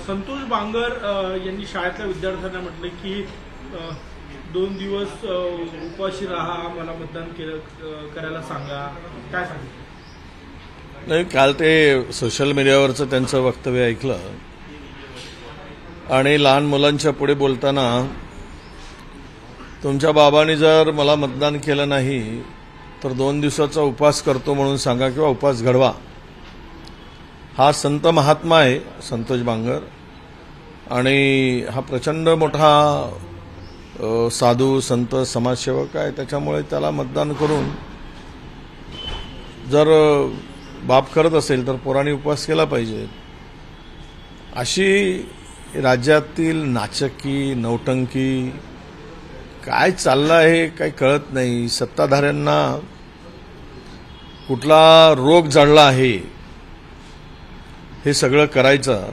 संतोष बांगर यांनी शाळेतल्या विद्यार्थ्यांना म्हटलं की 2 दिवस उपाशी राहा, मला मतदान करायला सांगा, काय सांगितलं? नाही, काल ते सोशल मीडियावरचं त्यांचं वक्तव्य ऐकलं आणि लहान मुलांच्या पुढे बोलताना तुमच्या बाबांनी जर मला मतदान केलं नाही तर 2 दिवसाचा उपवास करतो म्हणून सांगा किंवा उपवास घडवा. हा संत महात्मा आहे संतोष बांगर आणि हा प्रचंड मोठा साधू संत समाजसेवक आहे. त्याच्यामुळे त्याला मतदान करून जर बाप करत असेल तर पोरांनी उपवास केला पाहिजे. अशी राज्यातील नाचक्की नौटंकी काय चाललं आहे काही कळत नाही. सत्ताधाऱ्यांना कुठला रोग जडला आहे हे सगळं करायचं.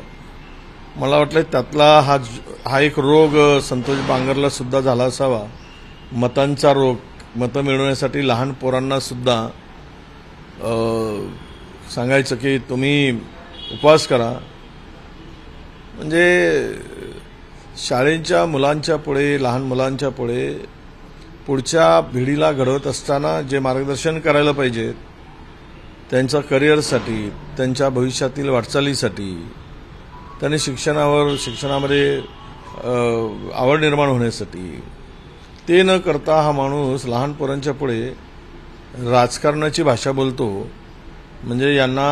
मला वाटलं त्यातला हा एक रोग संतोष बांगरला सुद्धा झाला असावा. मतांचा रोग. मतं मिळवण्यासाठी लहान पोरांना सुद्धा सांगायचं की तुम्ही उपवास करा. म्हणजे शाळेच्या मुलांच्या पुढे लहान मुलांच्या पुढे पुढच्या पिढीला घडवत असताना जे मार्गदर्शन करायला पाहिजे त्यांच्या करिअरसाठी त्यांच्या भविष्यातील वाटचालीसाठी त्यांनी शिक्षणामध्ये आवड निर्माण होण्यासाठी ते न करता हा माणूस लहान पोरांच्या पुढे राजकारणाची भाषा बोलतो. म्हणजे यांना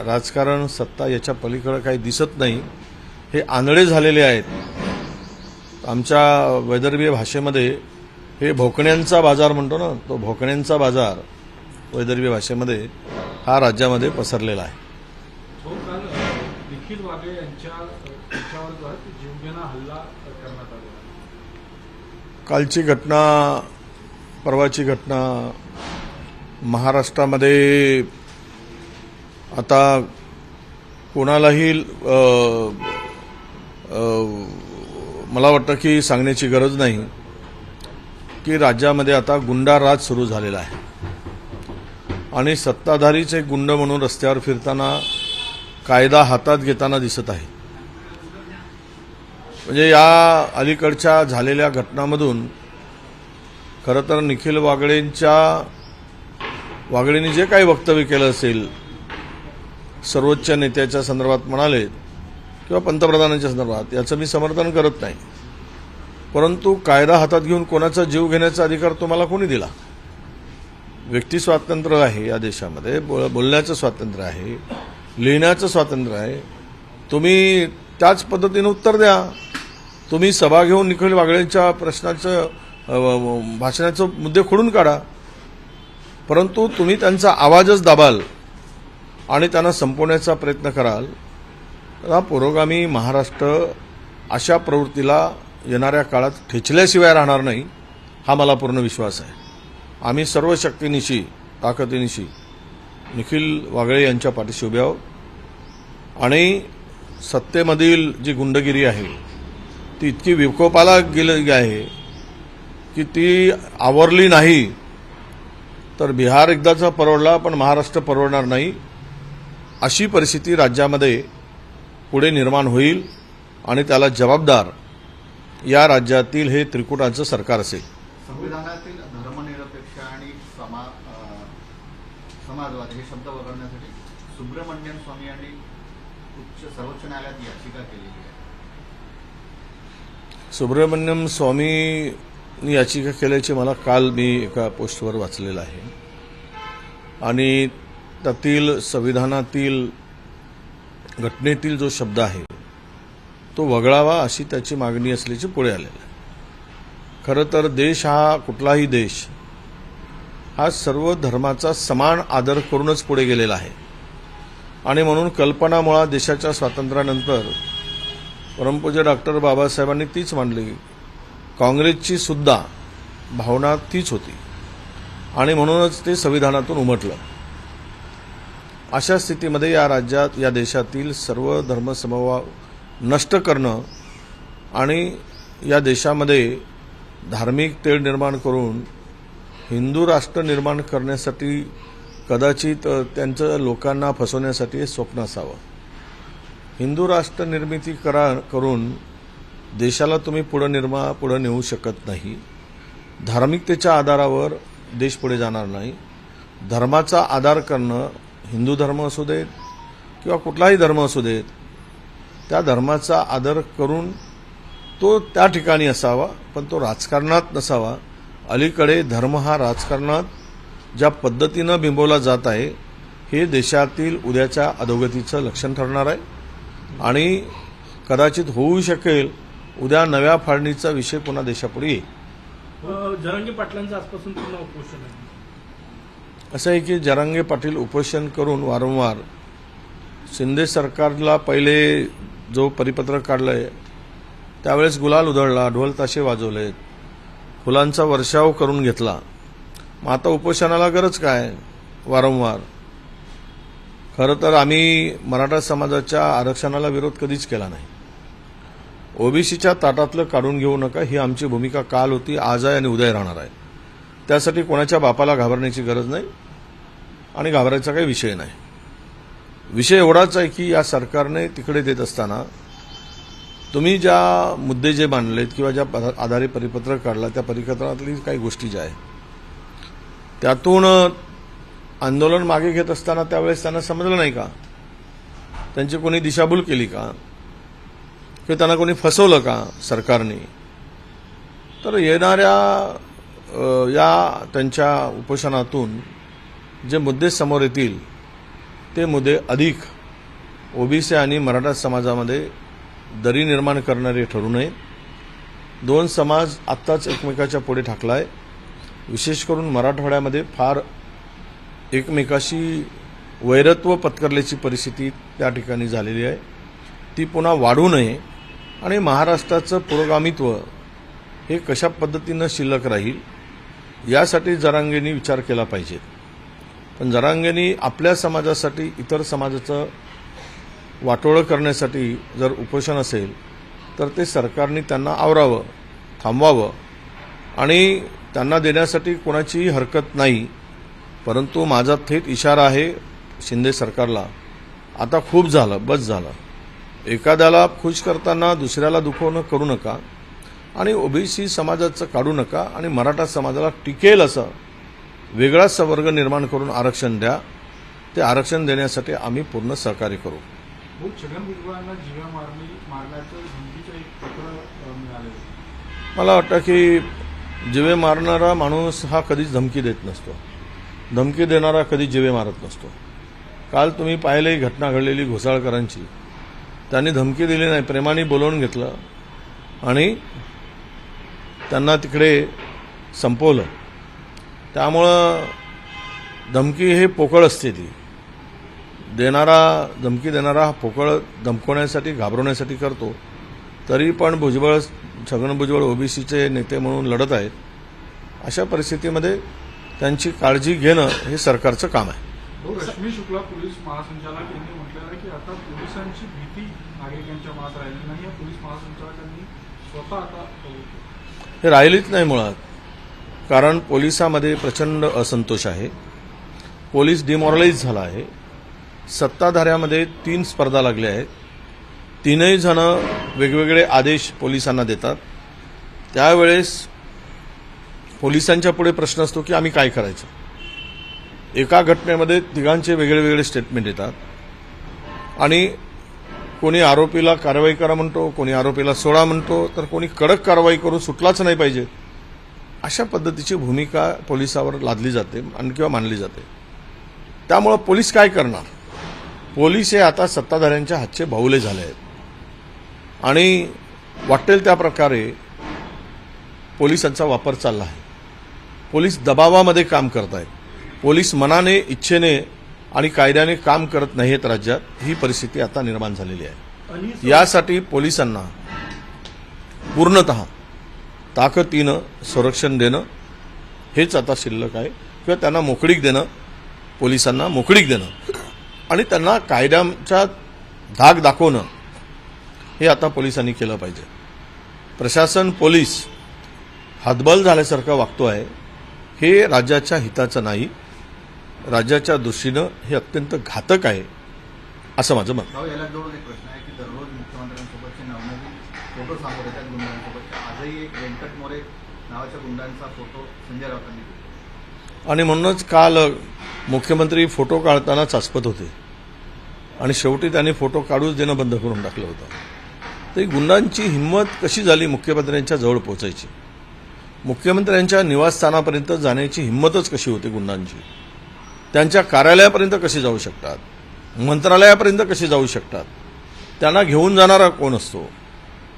राजकारण सत्ता याच्या पलीकडे काही दिसत नाही. हे आंधळे झालेले आहेत. आमच्या वैदर्भीय भाषेमध्ये हे भोकण्यांचा बाजार म्हणतो ना, तो भोकण्यांचा बाजार वैदर्भीय भाषेमध्ये हा राज्यामध्ये पसरलेला आहे. काल निखिल वागळे यांच्यावर जीवघेणा हल्ला करण्यात आला. कालची घटना परवाची घटना महाराष्ट्रामध्ये आता कोणालाही मला वाटतं की सांगण्याची गरज नाही की राज्यामध्ये आता गुंडाराज सुरू झालेला आहे आणि सत्ताधारीच एक गुंड म्हणून रस्त्यावर फिरताना कायदा हातात घेताना दिसत आहे. म्हणजे या अलीकडच्या झालेल्या घटनांमधून खरं तर निखिल वागळेंनी जे काही वक्तव्य केलं असेल सर्वोच्च नेत्याच्या संदर्भात म्हणाले किंवा पंतप्रधानांच्या संदर्भात याचं मी समर्थन करत नाही. परंतु कायदा हातात घेऊन कोणाचा जीव घेण्याचा अधिकार तुम्हाला कोणी दिला? व्यक्ती स्वातंत्र्य आहे या देशामध्ये, बोलण्याचं स्वातंत्र्य आहे, लिहिण्याचं स्वातंत्र्य आहे. तुम्ही त्याच पद्धतीने उत्तर द्या. तुम्ही सभा घेऊन निखिल वागळेंच्या प्रश्नाचं भाषणाचं मुद्दे खोडून काढा. परंतु तुम्ही त्यांचा आवाजच दाबाल आणि त्यांना संपवण्याचा प्रयत्न कराल तर हा पुरोगामी महाराष्ट्र अशा प्रवृत्तीला येणाऱ्या काळात ठेचल्याशिवाय राहणार नाही हा मला पूर्ण विश्वास आहे. आम्ही सर्व शक्तीनिशी ताकदीनिशी निखिल वागळे यांच्या पाठीशी उभे आहोत आणि सत्तेमधील जी गुंडगिरी आहे ती इतकी विकोपाला गेली आहे की ती आवरली नाही तर बिहार एकदाचा परवडला पण महाराष्ट्र परवडणार नाही. अशी परिस्थिती राज्यामध्ये पुढे निर्माण होईल आणि त्याला जबाबदार या राज्यातील हे त्रिकुटाचं सरकार असेल. संविधानातील धर्मनिरपेक्ष आणि समाजवाद हे शब्द वगळण्यासाठी सुब्रमण्यम स्वामी यांनी सर्वोच्च न्यायालयात याचिका केलेली आहे. सुब्रमण्यम स्वामी याचिका केल्याचे मला काल मी एका पोस्टवर वाचलेलं आहे आणि त्यातील संविधानातील घटनेतील जो शब्द आहे तो वगळावा अशी त्याची मागणी असल्याचे पुढे आलेलं आहे. खरं तर देश हा कुठलाही देश हा सर्व धर्माचा समान आदर करूनच पुढे गेलेला आहे आणि म्हणून कल्पनामुळा देशाच्या स्वातंत्र्यानंतर परमपूज्य डॉक्टर बाबासाहेबांनी तीच मांडली. काँग्रेसची सुद्धा भावना तीच होती आणि म्हणूनच ते संविधानातून उमटलं. अशा स्थितीमध्ये या राज्यात या देशातील सर्व धर्मसमभाव नष्ट करणं आणि या देशामध्ये धार्मिक तेढ निर्माण करून हिंदू राष्ट्र निर्माण करण्यासाठी कदाचित त्यांचं लोकांना फसवण्यासाठी हे स्वप्न असावं. हिंदू राष्ट्र निर्मिती करून देशाला तुम्ही पुढे नेऊ शकत नाही. धार्मिकतेच्या आधारावर देश पुढे जाणार नाही. धर्माचा आधार करणं, हिंदू धर्म असू देत किंवा कुठलाही धर्म असू देत, त्या धर्माचा आदर करून तो त्या ठिकाणी असावा, पण तो राजकारणात नसावा. अलीकडे धर्म हा राजकारणात ज्या पद्धतीनं बिंबवला जात आहे, हे देशातील उद्याच्या अधोगतीचं लक्षण ठरणार आहे आणि कदाचित होऊ शकेल उद्या नव्या फाळणीचा विषय पुन्हा देशापुढे येईल. जरांगे पाटलांचं आजपासून पुन्हा उपोषण आहे. असं आहे की जरांगे पाटील उपोषण करून वारंवार शिंदे सरकारला पहिले जो परिपत्रक काढलंय त्यावेळेस गुलाल उधळला, ढोल ताशे वाजवलेत, फुलांचा वर्षाव करून घेतला. मग आता उपोषणाला गरज काय वारंवार? खरं तर आम्ही मराठा समाजाच्या आरक्षणाला विरोध कधीच केला नाही. ओबीसीच्या ताटातलं काढून घेऊ नका ही आमची भूमिका काल होती, आज आहे आणि उद्या राहणार आहे. त्यासाठी कोणाच्या बापाला घाबरण्याची गरज नाही आणि घाबरायचा काही विषय नाही. विषय एवढाच आहे की या सरकारने तिकडे देत असताना तुम्ही ज्या मुद्दे जे मांडलेत किंवा ज्या आधारे परिपत्रक काढला त्या परिपत्रकातली काही गोष्टी ज्या आहेत त्यातून आंदोलन मागे घेत असताना त्यावेळेस त्यांना समजलं नाही का? त्यांची कोणी दिशाभूल केली का? किंवा त्यांना कोणी फसवलं का सरकारने? तर येणाऱ्या या त्यांच्या उपोषणातून जे मुद्दे समोर येतील ते मुद्दे अधिक ओबीसी आणि मराठा समाजामध्ये दरी निर्माण करणारे ठरू नये. दोन समाज आत्ताच एकमेकाच्या पुढे ठाकलाय. विशेष करून मराठवाड्यामध्ये फार एकमेकाशी वैरत्व पत्करल्याची परिस्थिती त्या ठिकाणी झालेली आहे. ती पुन्हा वाढू नये आणि महाराष्ट्राचं पुरोगामित्व हे कशा पद्धतीनं शिल्लक राहील यासाठी जरांगेंनी विचार केला पाहिजे. पण जरांगेंनी आपल्या समाजासाठी इतर समाजाचं वाटोळं करण्यासाठी जर उपोषण असेल तर ते सरकारने त्यांना आवरावं, थांबवावं आणि त्यांना देण्यासाठी कोणाचीही हरकत नाही. परंतु माझा थेट इशारा आहे शिंदे सरकारला, आता खूप झालं, बस झालं. एखाद्याला खुश करताना दुसऱ्याला दुखवणं करू नका आणि ओबीसी समाजाचं काढू नका आणि मराठा समाजाला टिकेल असं वेगळा संवर्ग निर्माण करून आरक्षण द्या. ते आरक्षण देण्यासाठी आम्ही पूर्ण सहकार्य करू. छगन भुजबळांना जीव्या मारण्याचं धमकीचं एक पत्र मिळालेलं. मला वाटतं की जिवे मारणारा माणूस हा कधीच धमकी देत नसतो. धमकी देणारा कधी जिवे मारत नसतो. काल तुम्ही पाहिले घटना घडलेली घोसाळकरांची, त्यांनी धमकी दिली नाही, प्रेमाने बोलवून घेतलं आणि त्यांना तिकडे संपवलं. त्यामुळं धमकी हे पोकळ असते. ती धमकी देणारा हा पोकळ धमकवण्यासाठी, घाबरवण्यासाठी करतो. तरी पण छगन भुजबळ ओबीसीचे नेते म्हणून लढत आहेत. अशा परिस्थितीमध्ये त्यांची काळजी घेणं हे सरकारचं काम आहे. रश्मी शुक्ला पोलीस महासंचालक यांनी म्हटलं आहे की आता पोलिसांची भीती नागरिकांच्या मनात राहिली नाही. या पोलीस महासंचालकांनी स्वतः आता हे राहिलीच नाही मुळात. कारण पोलिसामध्ये प्रचंड असंतोष आहे. पोलीस डिमॉरलाइज झाला आहे. सत्ताधाऱ्यामध्ये 3 स्पर्धा लागल्या आहेत. 3ही जण वेगवेगळे आदेश पोलिसांना देतात. त्यावेळेस पोलिसांच्या पुढे प्रश्न असतो की आम्ही काय करायचं. एका घटनेमध्ये 3घांचे वेगळे वेगळे स्टेटमेंट येतात आणि कोणी आरोपीला कारवाई करा म्हणतो, कोणी आरोपीला सोडा म्हणतो, तर कोणी कडक कारवाई करून सुटलाच नाही पाहिजे. अशा पद्धतीची भूमिका पोलिसावर लादली जाते आणि किंवा मानली जाते. त्यामुळं पोलीस काय करणार? पोलीस हे आता सत्ताधाऱ्यांच्या हातचे बाहुले झाले आहेत आणि वाटेल त्या प्रकारे पोलिसांचा वापर चालला आहे. पोलीस दबावामध्ये काम करत आहेत. पोलीस मनाने, इच्छेने आणि कायद्याने काम करत नाहीत राज्यात. ही परिस्थिती आता निर्माण झालेली आहे. यासाठी पोलिसांना पूर्णतः ताकदीनं संरक्षण देणं हेच आता शिल्लक आहे किंवा त्यांना मोकळीक देणं, पोलिसांना मोकळीक देणं आणि त्यांना कायद्याचा धाक दाखवणं हे आता पोलिसांनी केलं पाहिजे. प्रशासन, पोलीस हतबल झाल्यासारखं वागतो आहे. हे राज्याच्या हिताचं नाही. राज्याच्या दृष्टीनं हे अत्यंत घातक आहे असं माझं मत. याला जोडून एक प्रश्न आहे की गुंडांसोबतचे नवनवीन फोटो समोर येतात गुंडांसोबतचे. आजही एक व्यंकट मोरे नावाच्या गुंडांचा फोटो संजय राऊतांनी दिला. आणि म्हणूनच काल मुख्यमंत्री फोटो काढताना चाचपत होते आणि शेवटी त्यांनी फोटो काढूच देणं बंद करून टाकलं होतं. तर गुंडांची हिंमत कशी झाली मुख्यमंत्र्यांच्या जवळ पोहोचायची, मुख्यमंत्र्यांच्या निवासस्थानापर्यंत जाण्याची हिंमतच कशी होती गुंडांची, त्यांच्या कार्यालयापर्यंत कशी जाऊ शकतात, मंत्रालयापर्यंत कशी जाऊ शकतात, त्यांना घेऊन जाणारा कोण असतो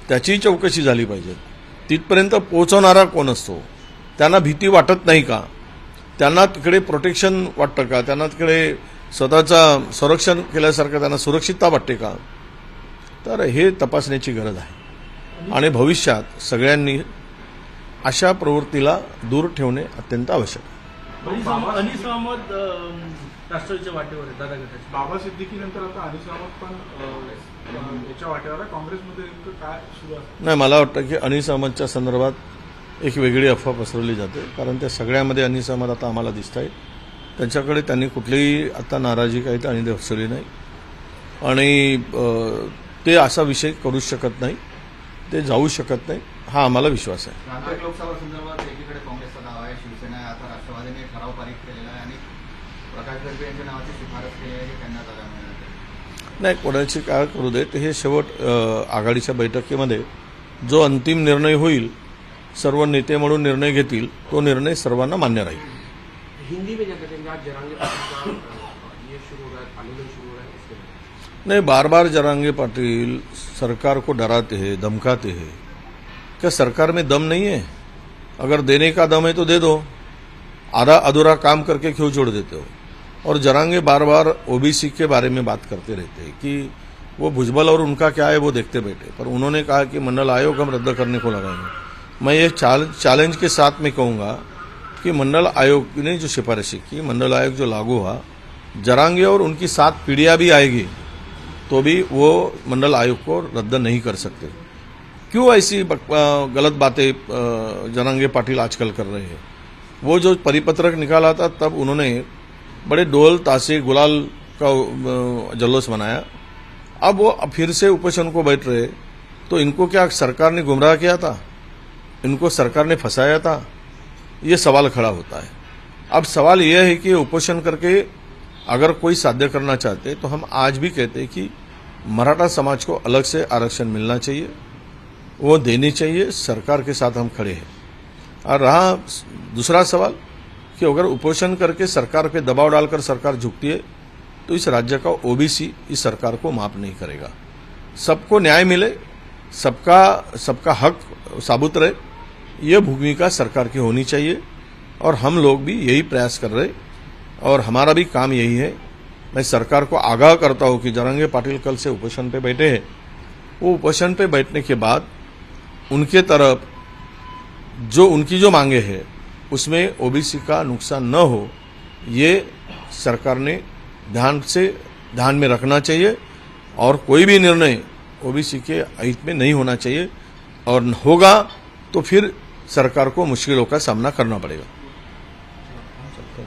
त्याची चौकशी झाली पाहिजे. तिथपर्यंत पोहोचवणारा कोण असतो, त्यांना भीती वाटत नाही का, त्यांना तिकडे प्रोटेक्शन वाटतं का, त्यांना तिकडे स्वतःचा संरक्षण केल्यासारखं त्यांना सुरक्षितता वाटते का. तर हे तपासण्याची गरज आहे आणि भविष्यात सगळ्यांनी अशा प्रवृत्तीला दूर ठेवणे अत्यंत आवश्यक आहे. अनीस अहमद राष्ट्रवादीच्या वाटेवर आहे दादा गटाच्या. बाबा सिद्दीकीनंतर आता अनिस अहमद पण याच्या वाटेवर आहे. काँग्रेसमध्ये नेमकं काय सुरू आहे? नाही, मला वाटतं की अनीस अहमदच्या संदर्भात एक वेगळी अफवा पसरवली जाते, कारण त्या सगळ्यामध्ये अनीस अहमद आता आम्हाला दिसत आहे. त्यांच्याकडे त्यांनी कुठलीही आता नाराजी काही त्यांनी दर्शवली नाही आणि ते असा विषय करू शकत नाही, ते जाऊ शकत नाही, हा आम्हाला विश्वास आहे. नांदेड लोकसभा संदर्भात एकीकडे काँग्रेसचा दावा आहे, शिवसेना आहे, आता राष्ट्रवादीने ठराव पारित केलेला आहे आणि प्रकाश गरबे यांच्या नावाची शिफारस केली आहे की त्यांना जागा मिळणार नाही, कोणाची काय करू देत, हे शेवट आघाडीच्या बैठकीमध्ये जो अंतिम निर्णय होईल, सर्व नेते म्हणून निर्णय घेतील, तो निर्णय सर्वांना मान्य राहील. हिंदी में क्या करेंगे आज जरांगे पाटिल का ये शुरू हो रहा है, आंदोलन शुरू हो रहा है, इसके नहीं, बार बार जरांगे पाटिल सरकार को डराते हैं, धमकाते हैं. क्या सरकार में दम नहीं है? अगर देने का दम है तो दे दो, आधा अधूरा काम करके क्यों छोड़ देते हो. और जरांगे बार बार ओबीसी के बारे में बात करते रहते हैं कि वो भुजबल और उनका क्या है वो देखते बैठे, पर उन्होंने कहा कि मंडल आयोग हम रद्द करने को लगाएंगे. मैं ये चैलेंज के साथ में कहूँगा कि मंडल आयोग ने जो सिफारिशें की, मंडल आयोग जो लागू हुआ, जरांगे और उनकी 7 पीढ़ियाँ भी आएगी तो भी वो मंडल आयोग को रद्द नहीं कर सकते. क्यों ऐसी गलत बातें जरांगे पाटिल आजकल कर रहे हैं. वो जो परिपत्रक निकाला था तब उन्होंने बड़े डोल ताशे गुलाल का जल्लोष मनाया. अब वो फिर से उपोषण को बैठ रहे, तो इनको क्या सरकार ने गुमराह किया था, इनको सरकार ने फंसाया था, ये सवाल खड़ा होता है. अब सवाल यह है कि उपोषण करके अगर कोई साध्य करना चाहते तो हम आज भी कहते हैं कि मराठा समाज को अलग से आरक्षण मिलना चाहिए, वो देनी चाहिए, सरकार के साथ हम खड़े हैं. और रहा दूसरा सवाल कि अगर उपोषण करके सरकार पे दबाव डालकर सरकार झुकती है तो इस राज्य का ओबीसी इस सरकार को माफ नहीं करेगा. सबको न्याय मिले, सबका हक साबुत रहे, ये भूमिका सरकार की होनी चाहिए और हम लोग भी यही प्रयास कर रहे और हमारा भी काम यही है. मैं सरकार को आगाह करता हूं कि जरांगे पाटिल कल से उपोषण पे बैठे हैं, वो उपोषण पे बैठने के बाद उनके तरफ उनकी जो मांगे हैं उसमें ओबीसी का नुकसान न हो, ये सरकार ने ध्यान में रखना चाहिए और कोई भी निर्णय ओबीसी के हित में नहीं होना चाहिए, और होगा तो फिर सरकार को मुश्किलों का सामना करना पड़ेगा.